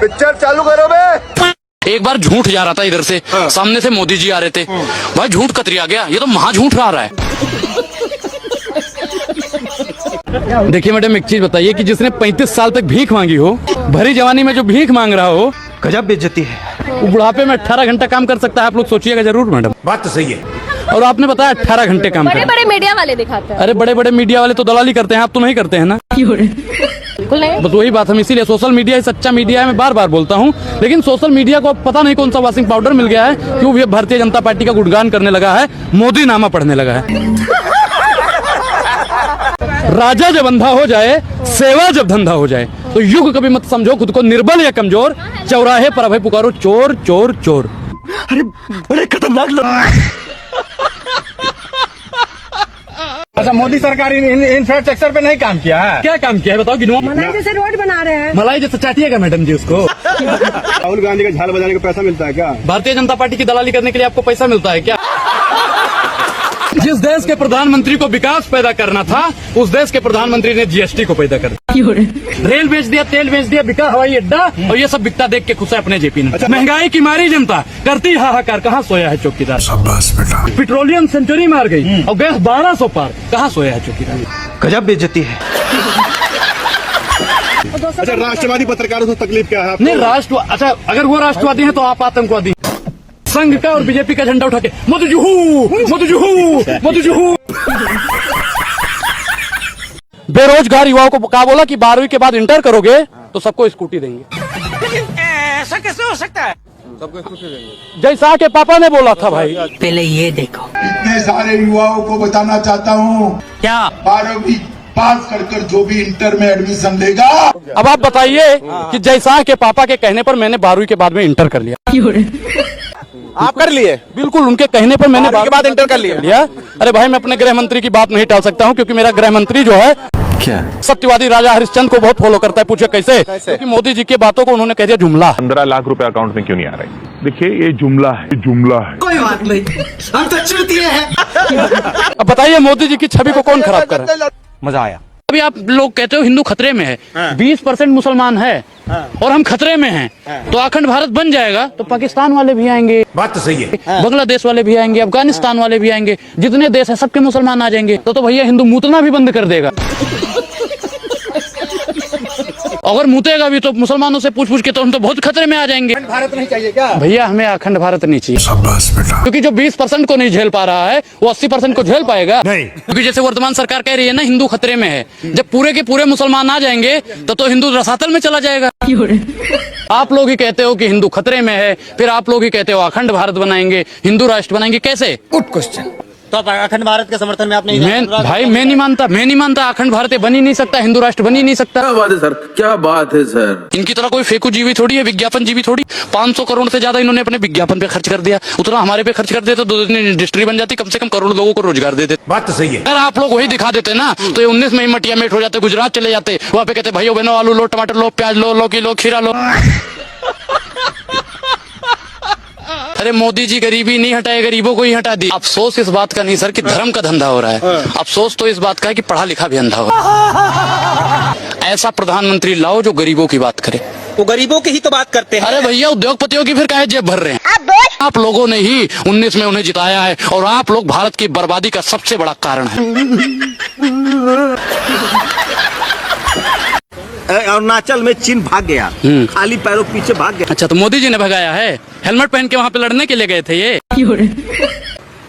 Picture चालू करो बे। एक बार झूठ जा रहा था इधर से, सामने से मोदी जी आ रहे थे, भाई झूठ कतरिया गया, ये तो महाझूठ रहा है। देखिए मैडम, एक चीज बताइए कि जिसने 35 साल तक भीख मांगी हो, भरी जवानी में जो भीख मांग रहा हो, गजब बेइज्जती है। वो बुढ़ापे में 18 घंटा काम कर सकता है। आप लोग सोचिएगा जरूर मैडम। बात तो सही है। और आपने बताया 18 घंटे काम बड़े करें। बड़े मीडिया वाले दिखाते हैं। अरे बड़े बड़े मीडिया वाले तो दलाली करते हैं, आप तो नहीं करते हैं ना। बिल्कुल नहीं। बस वही बात, हम इसीलिए सोशल मीडिया ही सच्चा मीडिया है, मैं बार बार बोलता हूँ। लेकिन सोशल मीडिया को पता नहीं कौन सा वॉशिंग पाउडर मिल गया है कि वो भारतीय जनता पार्टी का गुणगान करने लगा है, मोदी नामा पढ़ने लगा है। राजा जब अंधा हो जाए, सेवा जब धंधा हो जाए, तो युग कभी मत समझो खुद को निर्बल या कमजोर, चौराहे पर अभय पुकारो चोर चोर चोर। अरे बड़े खतरनाक लोग। अच्छा, मोदी सरकार इंफ्रास्ट्रक्चर पे नहीं काम किया है? क्या काम किया है बताओ, गिनवा। मलाई जैसे रोड बना रहे हैं। मलाई जैसे चाटिएगा मैडम जी उसको। राहुल गांधी का झाल बजाने का पैसा मिलता है क्या? भारतीय जनता पार्टी की दलाली करने के लिए आपको पैसा मिलता है क्या? जिस देश के प्रधानमंत्री को विकास पैदा करना था, उस देश के प्रधानमंत्री ने जीएसटी को पैदा कर दिया। रेल बेच दिया, तेल बेच दिया, बिका हवाई अड्डा, और ये सब बिकता देख के खुश है अपने जेपी ने। महंगाई की मारी जनता करती हाहाकार, कहाँ सोया है चौकीदार? शाबाश बेटा। पेट्रोलियम सेंचुरी मार गई और गैस 1200 पार, कहाँ सोया है चौकीदार? गजब बेइज्जती है। अच्छा, राष्ट्रवादी पत्रकारों से तकलीफ क्या है? नहीं अच्छा, अगर वो राष्ट्रवादी है तो आप आतंकवादी। संघ का और बीजेपी का झंडा उठा के मोदी जुहू, मोदी जुहू, मोदी जुहू। बेरोजगार युवाओं को कहा बोला कि 12वीं के बाद इंटर करोगे तो सबको स्कूटी देंगे। ऐसा कैसे हो सकता है? सबको स्कूटी देंगे। जैसा के पापा ने बोला था भाई। पहले ये देखो। इतने सारे युवाओं को बताना चाहता हूँ, क्या 12वीं पास कर जो भी इंटर में एडमिशन लेगा। अब आप बताइए कि जैसा के पापा के कहने पर मैंने 12वीं के बाद में इंटर कर लिया। आप कर लिए? बिल्कुल, उनके कहने पर मैंने 12वीं के बाद इंटर कर लिया। अरे भाई, मैं अपने गृह मंत्री की बात नहीं टाल सकता हूँ, क्योंकि मेरा गृह मंत्री जो है क्या सत्यवादी राजा हरिश्चंद्र को बहुत फॉलो करता है। पूछे कैसे? क्योंकि मोदी जी की बातों को उन्होंने कह दिया जुमला। 15 लाख रुपए अकाउंट में क्यों नहीं आ रहे? देखिए, ये जुमला है, ये जुमला है। कोई बात नहीं, हम तो चूतिए हैं। अब बताइए मोदी जी की छवि को कौन खराब कर रहा है? मजा आया। अभी आप लोग कहते हो हिंदू खतरे में है, 20% मुसलमान है और हम खतरे में हैं, तो अखंड भारत बन जाएगा तो पाकिस्तान वाले भी आएंगे, बात तो सही है। बांग्लादेश वाले भी आएंगे, अफगानिस्तान वाले भी आएंगे, जितने देश है सबके मुसलमान आ जाएंगे। तो भैया हिंदू मूतना भी बंद कर देगा। अगर मूतेगा भी तो मुसलमानों से पूछ के तो हम तो बहुत खतरे में आ जाएंगे। भारत नहीं चाहिए क्या? भैया हमें अखंड भारत नहीं चाहिए। शाबाश बेटा। क्योंकि जो 20% को नहीं झेल पा रहा है वो 80% को झेल पाएगा नहीं। क्योंकि जैसे वर्तमान सरकार कह रही है ना, हिंदू खतरे में है, जब पूरे के पूरे मुसलमान आ जाएंगे तो हिंदू रसातल में चला जाएगा। आप लोग ही कहते हो कि हिंदू खतरे में है, फिर आप लोग ही कहते हो अखंड भारत बनाएंगे, हिंदू राष्ट्र बनाएंगे। कैसे? Good question. तो अखंड भारत के समर्थन में आपने भाई मैं नहीं मानता अखंड भारत बन ही नहीं सकता, हिंदू राष्ट्र बन ही नहीं सकता। क्या बात है सर, क्या बात है सर। इनकी तरह कोई फेकू जीवी थोड़ी है, विज्ञापन जीवी थोड़ी। 500 करोड़ से ज्यादा इन्होंने अपने विज्ञापन पे खर्च कर दिया, उतना हमारे पे खर्च कर देते तो 2 दिन इंडस्ट्री बन जाती, कम से कम करोड़ लोगों को रोजगार देते। बात तो सही है। अगर आप लोग वही दिखा देते ना तो ये 19 में मटिया मेट हो जाते, गुजरात चले जाते, वहाँ पे कहते भाइयों बहनों आलू लो, टमाटर लो, प्याज लो, लौकी लो, खीरा लो। अरे मोदी जी गरीबी नहीं हटाए, गरीबों को ही हटा दी। अफसोस इस बात का नहीं सर कि धर्म का धंधा हो रहा है, अफसोस तो इस बात का है कि पढ़ा लिखा भी अंधा हो रहा है। ऐसा प्रधानमंत्री लाओ जो गरीबों की बात करे। वो गरीबों की ही तो बात करते हैं। अरे भैया, उद्योगपतियों की फिर काहे जेब भर रहे हैं? आप लोगों ने ही 19 में उन्हें जिताया है और आप लोग भारत की बर्बादी का सबसे बड़ा कारण है। अरुणाचल में चीन भाग गया, खाली पैरों पीछे भाग गया। अच्छा, तो मोदी जी ने भगाया है? हेलमेट पहन के वहाँ पे लड़ने के लिए गए थे ये?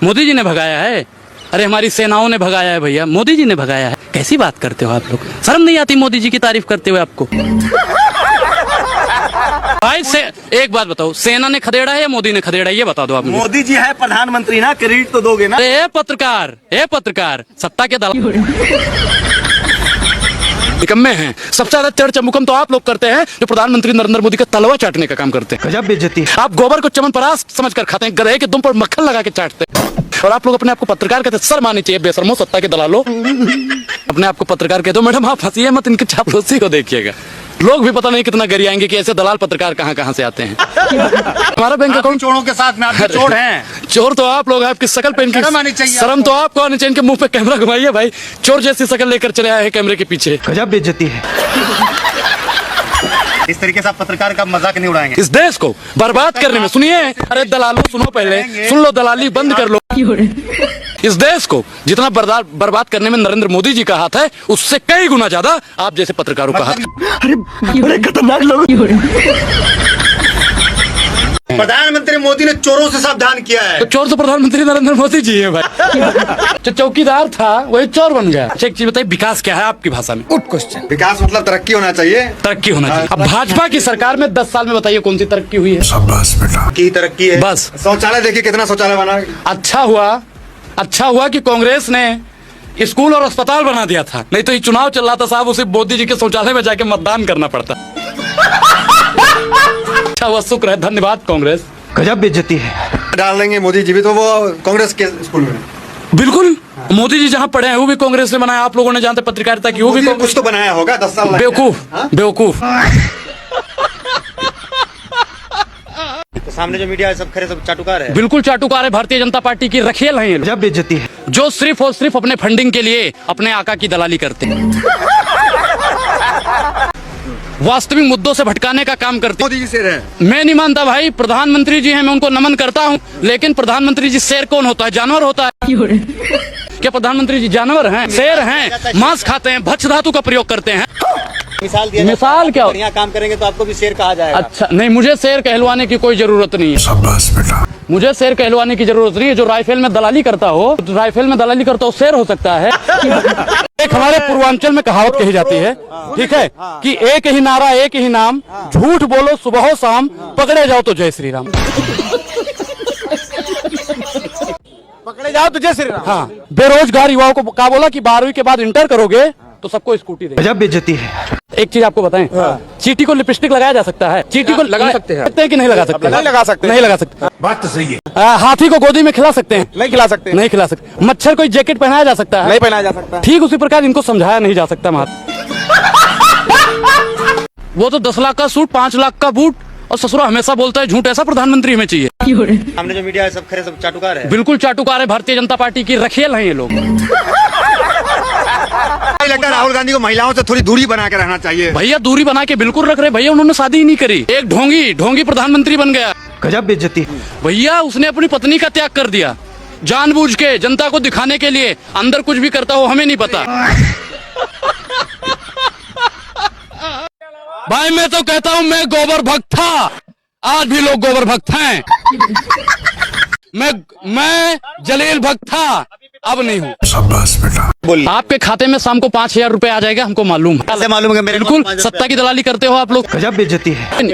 मोदी जी ने भगाया है? अरे हमारी सेनाओं ने भगाया है भैया, मोदी जी ने भगाया है। कैसी बात करते हो आप लोग? शर्म नहीं आती मोदी जी की तारीफ करते हुए आपको? भाई एक बात बताओ, सेना ने खदेड़ा है या मोदी ने खदेड़ा है, ये बता दो आप मुझे। मोदी जी है प्रधानमंत्री ना, क्रेडिट तो दोगे ना। ए पत्रकार, सत्ता के दलाल निकम्मे हैं। सबसे ज्यादा चर्चा मुकम तो आप लोग करते हैं जो प्रधानमंत्री नरेंद्र मोदी का तलवा चाटने का काम करते हैं। गजब बेइज्जती है। आप गोबर को चमनप्राश समझकर खाते हैं, गधे के दुम पर मक्खन लगा के चाटते हैं। और आप लोग अपने आप को पत्रकार कहते हैं। शर्म आनी चाहिए बेशर्मो, सत्ता के दलालो। अपने आप को पत्रकार कहते हो। मैडम आप हंसिए मत, इनकी चापलूसी को देखिएगा। लोग भी पता नहीं कितना गरियाएंगे कि ऐसे दलाल पत्रकार कहाँ कहाँ से आते हैं। हमारा बैंक अकाउंट चोरों के साथ में आप चोर हैं। चोर तो आप लोग, आपकी शकल पे इनकी शर्म तो आपको आनी चाहिए। इनके मुंह पे कैमरा घुमाइए भाई, चोर जैसी शकल लेकर चले आए हैं कैमरे के पीछे। गजब बेइज्जती है। इस तरीके से आप पत्रकार का मजाक नहीं उड़ाएंगे। इस देश को बर्बाद करने में, सुनिए, अरे दलालों सुनो, पहले सुन लो, दलाली बंद कर लो। इस देश को जितना बर्बाद करने में नरेंद्र मोदी जी का हाथ है, उससे कई गुना ज्यादा आप जैसे पत्रकारों का हाथ है। अरे बड़े खतरनाक लोग। प्रधानमंत्री मोदी ने चोरों से सावधान किया है। तो चोर तो प्रधानमंत्री नरेंद्र मोदी जी है भाई। जो चौकीदार था वही चोर बन गया। अच्छा, एक चीज बताइए, विकास क्या है आपकी भाषा में? Good question. विकास मतलब तरक्की होना चाहिए। तरक्की होना चाहिए। अब भाजपा की सरकार में 10 साल में बताइए कौन सी तरक्की हुई है? शाबाश बेटा। की तरक्की है बस। शौचालय देखिए कितना शौचालय बना। अच्छा हुआ कि कांग्रेस ने स्कूल और अस्पताल बना दिया था, नहीं तो ये चुनाव चल रहा था साहब, उसे मोदी जी के शौचालय में जाके मतदान करना पड़ता। अच्छा हुआ, शुक्र है, धन्यवाद कांग्रेस। गजब बेइज्जती है। डाल देंगे मोदी जी भी तो वो कांग्रेस के स्कूल में। बिल्कुल, मोदी जी जहाँ पढ़े हैं वो भी कांग्रेस ने बनाया। आप लोगों ने जानते पत्रकारिता की, वो भी कुछ तो बनाया होगा। 10 साल बेवकूफ। तो सामने जो मीडिया है सब खरे सब चाटुकार है। बिल्कुल चाटुकार है, भारतीय जनता पार्टी की रखेल है ये लोग, गजब बेइज्जती है। जो सिर्फ और सिर्फ अपने फंडिंग के लिए अपने आका की दलाली करते हैं, वास्तविक मुद्दों से भटकाने का काम करते हैं। मोदी जी शेर है। मैं नहीं मानता भाई, प्रधानमंत्री जी हैं, मैं उनको नमन करता हूं, लेकिन प्रधानमंत्री जी शेर कौन होता है? जानवर होता है क्या? प्रधानमंत्री जी जानवर हैं? शेर हैं, मांस खाते हैं, भक्ष्य धातु का प्रयोग करते हैं। मिसाल क्या? बढ़िया काम करेंगे तो आपको भी शेर कहा जाएगा। अच्छा, नहीं, मुझे शेर कहलवाने की कोई जरूरत नहीं है। शाबाश बेटा। मुझे शेर कहलवाने की जरूरत नहीं है। जो राइफल में दलाली करता हो, शेर हो सकता है। एक हमारे पूर्वांचल में कहावत कही जाती है, ठीक है, कि एक ही नारा एक ही नाम, झूठ बोलो सुबह हो शाम, पकड़े जाओ तो जय श्री राम। पकड़े जाओ तो जय श्री राम। हाँ, बेरोजगार युवाओं को क्या बोला कि 12वीं के बाद इंटर करोगे तो सबको स्कूटी देंगे। गजब बेइज्जती है। एक चीज आपको बताएं, चींटी को लिपस्टिक लगाया जा सकता है? चींटी को लगा सकते हैं कि नहीं लगा सकते? नहीं लगा सकते। नहीं लगा सकते। बात तो सही है। हाथी को गोदी में खिला सकते हैं? नहीं खिला सकते। नहीं खिला सकते। मच्छर को जैकेट पहनाया जा सकता है? नहीं पहनाया जा सकता। ठीक उसी प्रकार इनको समझाया नहीं जा सकता। वो तो 10 लाख का सूट, 5 लाख का बूट, और ससुरा हमेशा बोलता है झूठ। ऐसा प्रधानमंत्री हमें चाहिए। सामने जो मीडिया है सब खरे सब चाटुकार है। बिल्कुल चाटुकार है, भारतीय जनता पार्टी की रखेल है ये लोग। लगता है राहुल गांधी को महिलाओं से थोड़ी दूरी बना के रहना चाहिए। भैया दूरी बना के बिल्कुल रख रहे भैया, उन्होंने शादी ही नहीं करी। एक ढोंगी प्रधानमंत्री बन गया। गजब बेइज्जती। भैया उसने अपनी पत्नी का त्याग कर दिया, जानबूझ के, जनता को दिखाने के लिए। अंदर कुछ भी करता हो हमें नहीं पता। भाई मैं तो कहता हूं, मैं गोबर भक्त था, आज भी लोग गोबर भक्त हैं। मैं जलील भक्त था, अब नहीं हूँ। शाबाश बेटा। आपके खाते में शाम को 5,000 रुपए आ जाएगा, हमको मालूम है। कैसे मालूम है? मेरे बिल्कुल, सत्ता की दलाली करते हो आप लोग। गजब बेइज्जती है। कौन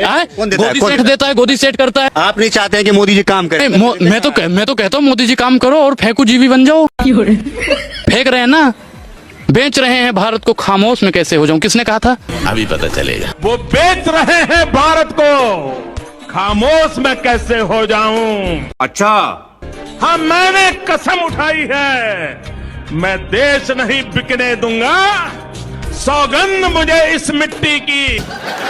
देता है? गोदी सेठ देता है, गोदी सेठ करता है। आप नहीं चाहते हैं कि मोदी जी काम करें? मैं तो कहता हूँ मोदी जी काम करो और फेंकू जीवी बन जाओ। फेंक रहे हैं ना, बेच रहे हैं भारत को, खामोश में कैसे हो जाऊं? किसने कहा था? अभी पता चलेगा। वो बेच रहे हैं भारत को, खामोश में कैसे हो जाऊं? अच्छा, हाँ, मैंने कसम उठाई है, मैं देश नहीं बिकने दूंगा। सौगंध मुझे इस मिट्टी की।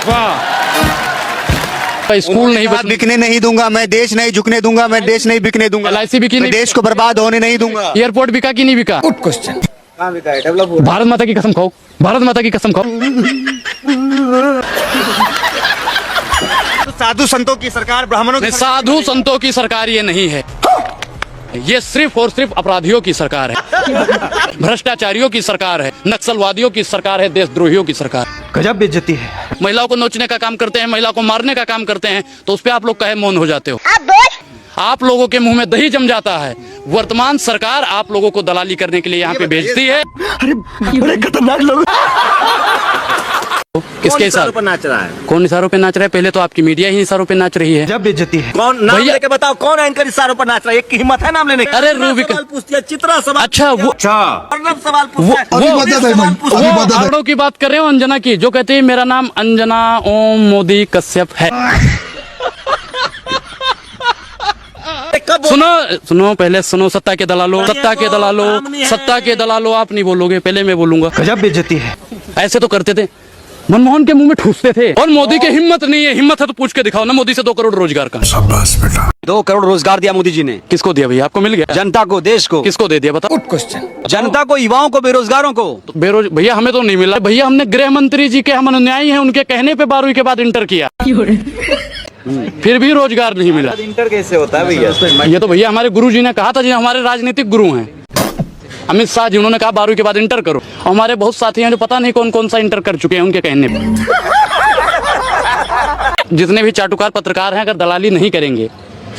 वाह, स्कूल नहीं बिकने नहीं दूंगा, मैं देश नहीं झुकने दूंगा, मैं देश नहीं बिकने दूंगा, LIC बिकी नहीं, देश को बर्बाद होने नहीं दूंगा। एयरपोर्ट बिका कि नहीं बिका? Good question. भारत माता की कसम खाओ, भारत माता की कसम खाओ। साधु संतों की सरकार, ब्राह्मणों की साधु संतों की सरकार ये नहीं है, ये सिर्फ और सिर्फ अपराधियों की सरकार है, भ्रष्टाचारियों की सरकार है, नक्सलवादियों की सरकार है, देशद्रोहियों की सरकार। गजब बेइज्जती है। महिलाओं को नोचने का काम करते हैं, महिलाओं को मारने का काम करते हैं, तो उस पे आप लोग कहे मौन हो जाते हो। आप लोगों के मुंह में दही जम जाता है। वर्तमान सरकार आप लोगों को दलाली करने के लिए यहाँ पे भेजती है। अरे बड़े खतरनाक लोग। किसके इशारों पर नाच रहा है? कौन इशारों पे नाच रहा है? पहले तो आपकी मीडिया ही इशारों पे नाच रही है। गजब बेइज्जती है। कौन नाम भैया- लेके बताओ, कौन एंकर इशारों पर नाच रहा है? एक की हिम्मत है नाम लेने की? अरे रूबिका सवाल पूछती है, चित्रा सवाल। अच्छा, वो अर्नब सवाल वो पूछता है। अभी मदद है भाई, अभी वो मदद है। आवड़ों की बात कर रहे हो, अंजना की, जो कहती है मेरा नाम अंजना ओम मोदी कश्यप है। सुनो पहले सुनो, सत्ता के दलालो, सत्ता के दलालो, सत्ता के दलालो, आप नहीं बोलोगे, पहले मैं बोलूंगा। गजब बेइज्जती है। ऐसे तो करते थे, मनमोहन के मुंह में ठूसते थे। और मोदी की हिम्मत नहीं है, हिम्मत है तो पूछ के दिखाओ ना, मोदी से 2 करोड़ रोजगार का। 2 करोड़ रोजगार दिया मोदी जी ने। किसको दिया भैया? आपको मिल गया? जनता को, देश को। किसको दे दिया बताओ? जनता को, युवाओं को, बेरोजगारों को। भैया हमें तो नहीं मिला भैया, हमने गृह मंत्री जी के हम अनुयायी हैं, उनके कहने पे 12वीं के बाद इंटर किया, फिर भी रोजगार नहीं मिला। इंटर कैसे होता है भैया? ये तो भैया हमारे गुरु जी ने कहा था, जो हमारे राजनीतिक गुरु हैं अमित शाह जी, उन्होंने कहा 12वीं के बाद इंटर करो। और हमारे बहुत साथी हैं जो पता नहीं कौन कौन सा इंटर कर चुके हैं उनके कहने पे। जितने भी चाटुकार पत्रकार हैं, अगर दलाली नहीं करेंगे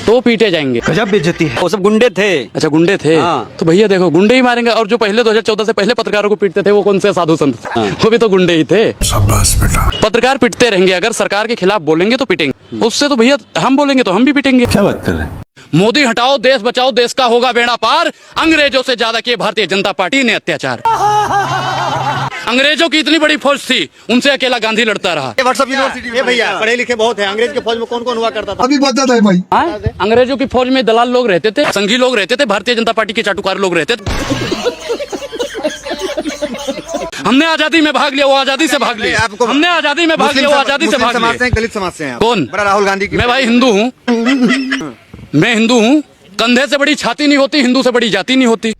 तो पीटे जाएंगे। गजब बेइज्जती है। वो सब गुंडे थे। अच्छा गुंडे थे। हाँ। तो भैया देखो गुंडे ही मारेंगे। और जो पहले 2014 से पहले पत्रकारों को पीटते थे वो कौन से साधु संत? वो भी तो गुंडे ही थे। पत्रकार पिटते रहेंगे, अगर सरकार के खिलाफ बोलेंगे तो पिटेंगे, उससे तो भैया हम बोलेंगे तो हम भी पिटेंगे। क्या बात कर रहे हैं? मोदी हटाओ, देश बचाओ, देश का होगा बेड़ा पार। अंग्रेजों से ज्यादा किए भारतीय जनता पार्टी ने अत्याचार। अंग्रेजों की इतनी बड़ी फौज थी, उनसे अकेला गांधी लड़ता रहा। WhatsApp university. ये भैया पढ़े लिखे बहुत है। अंग्रेज की फौज में कौन कौन हुआ करता था? अभी बता दे भाई। अंग्रेजों की फौज में दलाल लोग रहते थे, संघी लोग रहते थे, भारतीय जनता पार्टी के चाटुकार लोग रहते थे। हमने आजादी में भाग लिया, वो आजादी से भाग लिया। हमने आजादी में भाग लिया, वो आजादी से भाग लिया। दलित समाज से हैं। कौन? बड़ा राहुल गांधी की। मैं भाई हिंदू हूँ, मैं हिंदू हूँ। कंधे से बड़ी छाती नहीं होती, हिंदू से बड़ी जाति नहीं होती।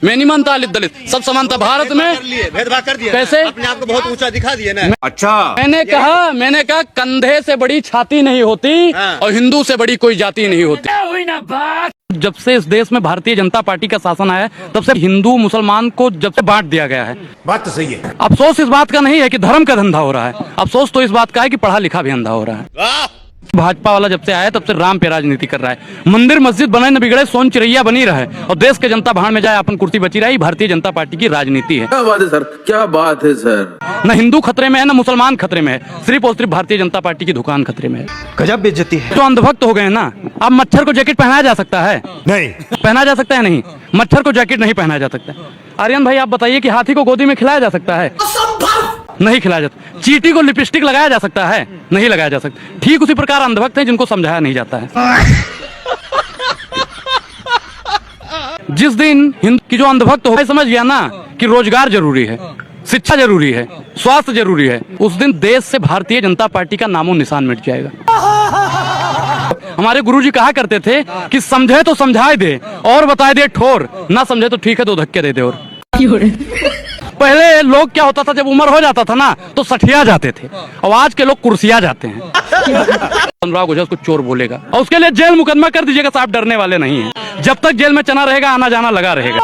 मैं नहीं मानता दलित सब समानता भारत में। भेदभाव कर दिया। कैसे? अपने आप को बहुत ऊंचा दिखा दिया ना। अच्छा, मैंने कहा कंधे से बड़ी छाती नहीं होती और हिंदू से बड़ी कोई जाति नहीं होती। जब से इस देश में भारतीय जनता पार्टी का शासन आया, तब से हिंदू मुसलमान को जब से बांट दिया गया है। बात तो सही है। अफसोस इस बात का नहीं है कि धर्म का धंधा हो रहा है, अफसोस तो इस बात का है कि पढ़ा लिखा भी अंधा हो रहा है। भाजपा वाला जब से आया तब से राम पे राजनीति कर रहा है। मंदिर मस्जिद बने न बिगड़े, सोन चिड़ैया बनी रहे और देश के जनता भाड़ में जाए, अपन कुर्ती बची रही। भारतीय जनता पार्टी की राजनीति है। क्या बात है सर, क्या बात है सर। न हिंदू खतरे में है, न मुसलमान खतरे में है, सिर्फ और सिर्फ भारतीय जनता पार्टी की दुकान खतरे में है। गजब बेइज्जती है। जो अंधभक्त हो गए हैं ना, अब मच्छर को जैकेट पहनाया जा सकता है? नहीं पहना जा सकता है? नहीं, मच्छर को जैकेट नहीं पहनाया जा सकता। आर्यन भाई आप बताइए कि हाथी को गोदी में खिलाया जा सकता है? नहीं खिलाया जाता। चींटी को लिपस्टिक लगाया जा सकता है? नहीं लगाया जा सकता। ठीक उसी प्रकार अंधभक्त हैं जिनको समझाया नहीं जाता है। जिस दिन हिंदू की जो अंधभक्त हो समझ गया ना कि रोजगार जरूरी है, शिक्षा जरूरी है, स्वास्थ्य जरूरी है, उस दिन देश से भारतीय जनता पार्टी का नामो निशान मिट जाएगा। हमारे गुरुजी कहा करते थे कि समझे तो समझाए दे और बताए दे ठोर, ना समझे तो ठीक है 2 धक्के दे दे। और पहले लोग क्या होता था, जब उम्र हो जाता था ना तो सठिया जाते थे, और आज के लोग कुर्सिया जाते हैं। अनुराग ओझा उसको चोर बोलेगा और उसके लिए जेल मुकदमा कर दीजिएगा साहब, डरने वाले नहीं है। जब तक जेल में चना रहेगा, आना जाना लगा रहेगा।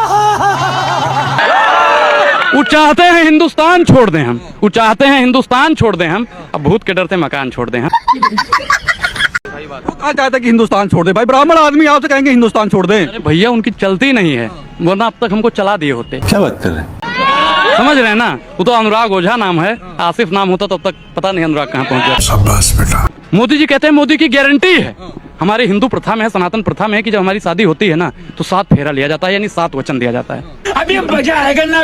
वो चाहते हैं हिंदुस्तान छोड़ दें हम, वो चाहते हैं हिंदुस्तान छोड़ दें हम, अब भूत के डर से मकान छोड़ दें हम। कहा चाहता है कि हिंदुस्तान छोड़ दे भाई, ब्राह्मण आदमी आपसे कहेंगे हिंदुस्तान छोड़ दे। अरे भैया उनकी चलती नहीं है, वरना अब तक हमको चला दिए होते। क्या बात कर रहे हैं? समझ रहे हैं ना, वो तो अनुराग ओझा नाम है, आसिफ नाम होता तब तक पता नहीं अनुराग कहाँ पहुंच गया। मोदी जी कहते हैं मोदी की गारंटी है। हमारे हिंदू प्रथा में है, सनातन प्रथा में है कि जब हमारी शादी होती है ना तो 7 फेरा लिया जाता है, यानी 7 वचन दिया जाता है। अभी मजा आएगा ना।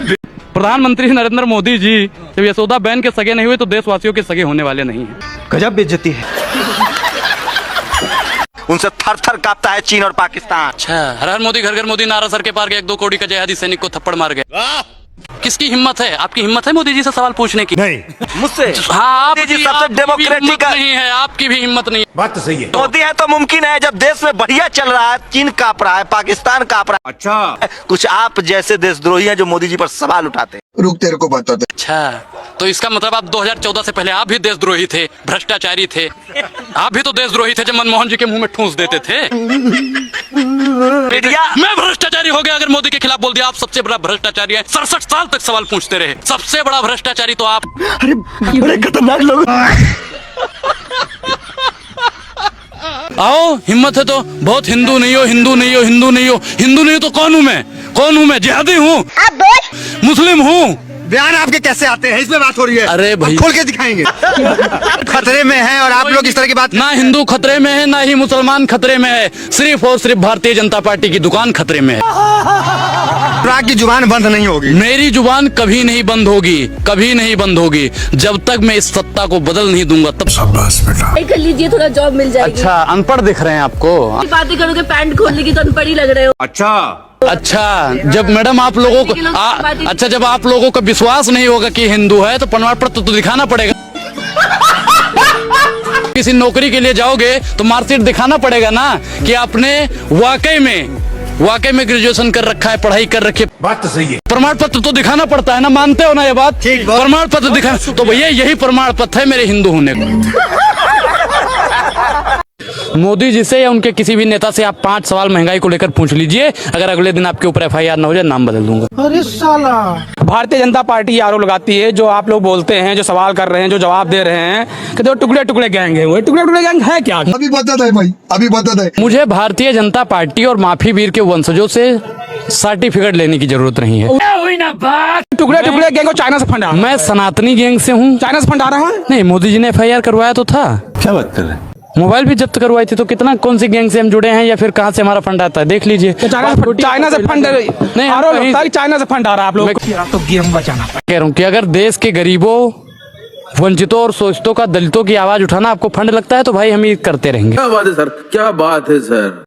प्रधानमंत्री नरेंद्र मोदी जी जब यशोदा बहन के सगे नहीं हुए तो देशवासियों के सगे होने वाले नहीं है। गजब बेइज्जती है। उनसे थर थर कांपता है चीन और पाकिस्तान। अच्छा, हर हर मोदी घर घर मोदी नारा सर के पार गए, 1-2 करोड़ का जयहादी सैनिक को थप्पड़ मार गए। किसकी हिम्मत है? आपकी हिम्मत है मोदी जी से सवाल पूछने की? नहीं मुझसे। हाँ, मोदी जी सबसे डेमोक्रेटिक नहीं है, आपकी भी हिम्मत नहीं है। बात तो सही है। मोदी है तो मुमकिन है, जब देश में बढ़िया चल रहा है, चीन कांप रहा है, पाकिस्तान कांप रहा है। अच्छा, कुछ आप जैसे देशद्रोही हैं जो मोदी जी पर सवाल उठाते हैं। रुक तेरे को बताते। अच्छा, तो इसका मतलब आप 2014 से पहले आप भी देशद्रोही थे, भ्रष्टाचारी थे। आप भी तो देशद्रोही थे जब मनमोहन जी के मुंह में ठूंस देते थे। मैं भ्रष्टाचारी हो गया अगर मोदी के खिलाफ बोल दिया। आप सबसे बड़ा भ्रष्टाचारी है, 67 साल तक सवाल पूछते रहे। सबसे बड़ा भ्रष्टाचारी तो आप। अरे बड़े खतरनाक लोग। आओ, हिम्मत है तो बहुत। हिंदू नहीं हो, हिंदू नहीं हो, हिंदू नहीं हो, हिंदू नहीं हो तो कौन हूँ मैं? कौन हूँ मैं? जिहादी हूँ, मुस्लिम हूँ। बयान आपके कैसे आते हैं? इसमें बात हो रही है। अरे भाई खोल के दिखाएंगे। खतरे में है और आप लोग इस तरह की बात। ना हिंदू खतरे में है, ना ही मुसलमान खतरे में है, सिर्फ और सिर्फ भारतीय जनता पार्टी की दुकान खतरे में है। चतुरा की जुबान बंद नहीं होगी। मेरी जुबान कभी नहीं बंद होगी, कभी नहीं बंद होगी, जब तक मैं इस सत्ता को बदल नहीं दूंगा तब। कर लीजिए, थोड़ा जॉब मिल जाएगी। अच्छा, अनपढ़ दिख रहे हैं आपको? बातें करोगे पैंट खोलने की तो अनपढ़ ही लग रहे हो। अच्छा, जब मैडम आप लोगों को अच्छा, जब आप लोगों को विश्वास नहीं होगा कि हिंदू है तो प्रमाण पत्र तो दिखाना पड़ेगा। किसी नौकरी के लिए जाओगे तो मार्कशीट दिखाना पड़ेगा ना कि आपने वाकई में ग्रेजुएशन कर रखा है, पढ़ाई कर रखी है। बात तो सही है। प्रमाण पत्र तो दिखाना पड़ता है ना, मानते हो ना ये बात? प्रमाण पत्र दिखाना तो भैया यही प्रमाण पत्र है मेरे हिंदू होने को। मोदी जी से या उनके किसी भी नेता से आप 5 सवाल महंगाई को लेकर पूछ लीजिए, अगर अगले दिन आपके ऊपर FIR ना हो जाए, नाम बदल दूंगा। अरे साला, भारतीय जनता पार्टी आरोप लगाती है, जो आप लोग बोलते हैं, जो सवाल कर रहे हैं, जो जवाब दे रहे हैं कि तो टुकड़े टुकड़े गैंग है। वो टुकड़े टुकड़े गैंग है क्या? अभी बता दे भाई, अभी बता दे। मुझे भारतीय जनता पार्टी और माफी वीर के वंशजों से सर्टिफिकेट लेने की जरूरत नहीं है। टुकड़े टुकड़े गैंग को चाइना से फंड आ रहा है। मैं सनातनी गैंग से हूँ। चाइना से फंड आ रहा है? नहीं, मोदी जी ने FIR करवाया तो था। क्या बात कर रहे हैं? मोबाइल भी जब्त करवाई थी, तो कितना कौन सी गैंग से हम जुड़े हैं या फिर कहाँ से हमारा फंड आता है देख लीजिए। चाइना से फंड नहीं, आरोप लगता है कि चाइना से फंड आ रहा है आप लोग तो गेम बचाना। कह रहा हूँ कि अगर देश के गरीबों, वंचितों और शोषितों का, दलितों की आवाज उठाना आपको फंड लगता है तो भाई हम ये करते रहेंगे। क्या बात है सर, क्या बात है सर।